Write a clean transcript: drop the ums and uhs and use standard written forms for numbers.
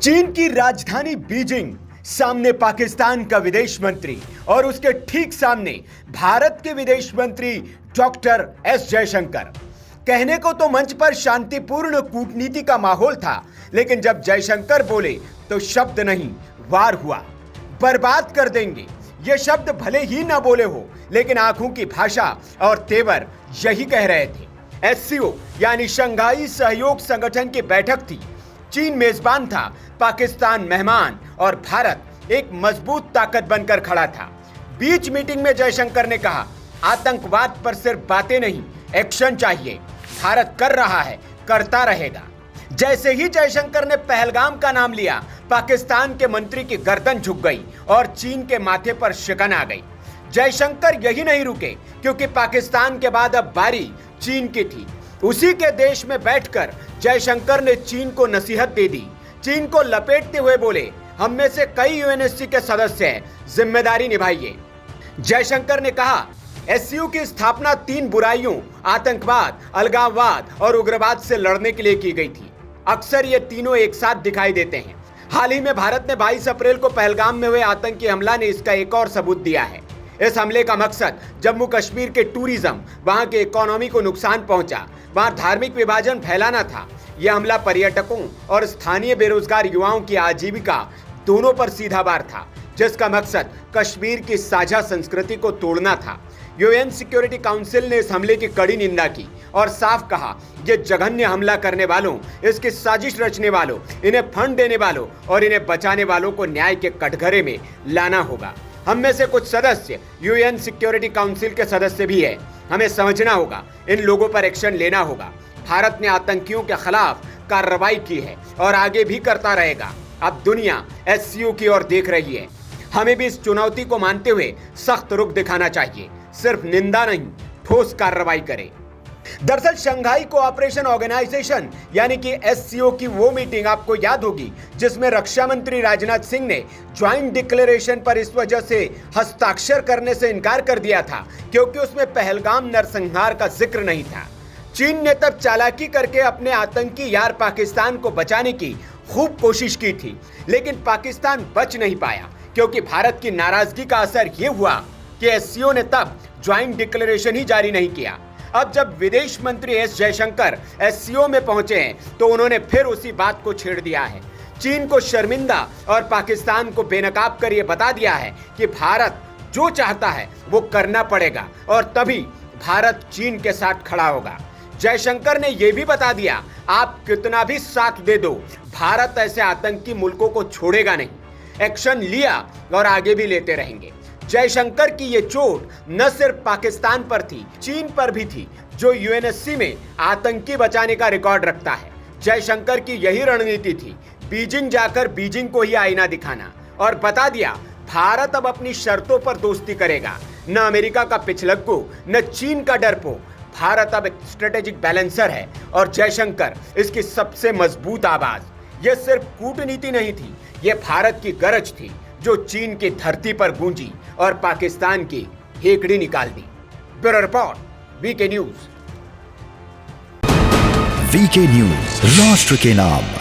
चीन की राजधानी बीजिंग, सामने पाकिस्तान का विदेश मंत्री और उसके ठीक सामने भारत के विदेश मंत्री डॉक्टर एस जयशंकर। कहने को तो मंच पर शांतिपूर्ण कूटनीति का माहौल था, लेकिन जब जयशंकर बोले तो शब्द नहीं, वार हुआ। बर्बाद कर देंगे, ये शब्द भले ही ना बोले हो, लेकिन आंखों की भाषा और तेवर यही कह रहे थे। एससीओ यानी शंघाई सहयोग संगठन की बैठक थी। चीन मेजबान था, पाकिस्तान मेहमान और भारत एक मजबूत ताकत बनकर खड़ा था। बीच मीटिंग में जयशंकर ने कहा, आतंकवाद पर सिर्फ बातें नहीं, एक्शन चाहिए। भारत कर रहा है, करता रहेगा। जैसे ही जयशंकर ने पहलगाम का नाम लिया, पाकिस्तान के मंत्री की गर्दन झुक गई और चीन के माथे पर शिकन आ गई। जयशंकर यही नहीं रुके, क्योंकि पाकिस्तान के बाद अब बारी चीन की थी। उसी के देश में बैठकर जयशंकर ने चीन को नसीहत दे दी। चीन को लपेटते हुए बोले, हम में से कई यूएनएससी के सदस्य हैं, जिम्मेदारी निभाइए। जयशंकर ने कहा, एससीओ की स्थापना 3 बुराइयों आतंकवाद, अलगाववाद और उग्रवाद से लड़ने के लिए की गई थी। अक्सर ये तीनों एक साथ दिखाई देते हैं। हाल ही में भारत ने 22 अप्रैल को पहलगाम में हुए आतंकी हमला ने इसका एक और सबूत दिया है। इस हमले का मकसद जम्मू कश्मीर के टूरिज्म, वहां के इकोनॉमी को नुकसान पहुंचा, वहां धार्मिक विभाजन फैलाना था। यह हमला पर्यटकों और स्थानीय बेरोजगार युवाओं की आजीविका दोनों पर सीधा वार था, जिसका मकसद कश्मीर की साझा संस्कृति को तोड़ना था। यूएन सिक्योरिटी काउंसिल ने इस हमले की कड़ी निंदा की और साफ कहा, यह जघन्य हमला करने वालों, इसकी साजिश रचने वालों, इन्हें फंड देने वालों और इन्हें बचाने वालों को न्याय के कटघरे में लाना होगा। हम में से कुछ सदस्य यूएन सिक्योरिटी काउंसिल के सदस्य भी हैं। हमें समझना होगा, इन लोगों पर एक्शन लेना होगा। भारत ने आतंकियों के खिलाफ कार्रवाई की है और आगे भी करता रहेगा। अब दुनिया एससीओ की ओर देख रही है। हमें भी इस चुनौती को मानते हुए सख्त रुख दिखाना चाहिए, सिर्फ निंदा नहीं, ठोस कार्रवाई करें। दरअसल शंघाई कोऑपरेशन ऑर्गेनाइजेशन यानी कि एससीओ की वो मीटिंग आपको याद होगी, जिसमें रक्षा मंत्री राजनाथ सिंह ने ज्वाइंट डिक्लेरेशन पर इस वजह से हस्ताक्षर करने से इनकार कर दिया था क्योंकि उसमें पहलगाम नरसंहार का जिक्र नहीं था। चीन ने तब चालाकी करके अपने आतंकी यार पाकिस्तान को बचाने की खूब कोशिश की थी, लेकिन पाकिस्तान बच नहीं पाया क्योंकि भारत की नाराजगी का असर यह हुआ कि एससीओ ने तब ज्वाइंट डिक्लेरेशन ही जारी नहीं किया। अब जब विदेश मंत्री एस जयशंकर एससीओ में पहुंचे हैं, तो उन्होंने फिर उसी बात को छेड़ दिया है। चीन को शर्मिंदा और पाकिस्तान को बेनकाब कर यह बता दिया है कि भारत जो चाहता है वो करना पड़ेगा और तभी भारत चीन के साथ खड़ा होगा। जयशंकर ने यह भी बता दिया, आप कितना भी साथ दे दो, भारत ऐसे आतंकी मुल्कों को छोड़ेगा नहीं। एक्शन लिया और आगे भी लेते रहेंगे। जयशंकर की ये चोट न सिर्फ पाकिस्तान पर थी, चीन पर भी थी, जो यूएनएससी में आतंकी बचाने का रिकॉर्ड रखता है। जयशंकर की यही रणनीति थी, बीजिंग जाकर बीजिंग को ही आईना दिखाना और बता दिया, भारत अब अपनी शर्तों पर दोस्ती करेगा। न अमेरिका का पिछलग्गू, न चीन का डरपोक। भारत अब एक स्ट्रेटेजिक बैलेंसर है और जयशंकर इसकी सबसे मजबूत आवाज। यह सिर्फ कूटनीति नहीं थी, यह भारत की गरज थी जो चीन की धरती पर गूंजी और पाकिस्तान की हेकड़ी निकाल दी। Bureau report, VK news. VK news, राष्ट्र के नाम।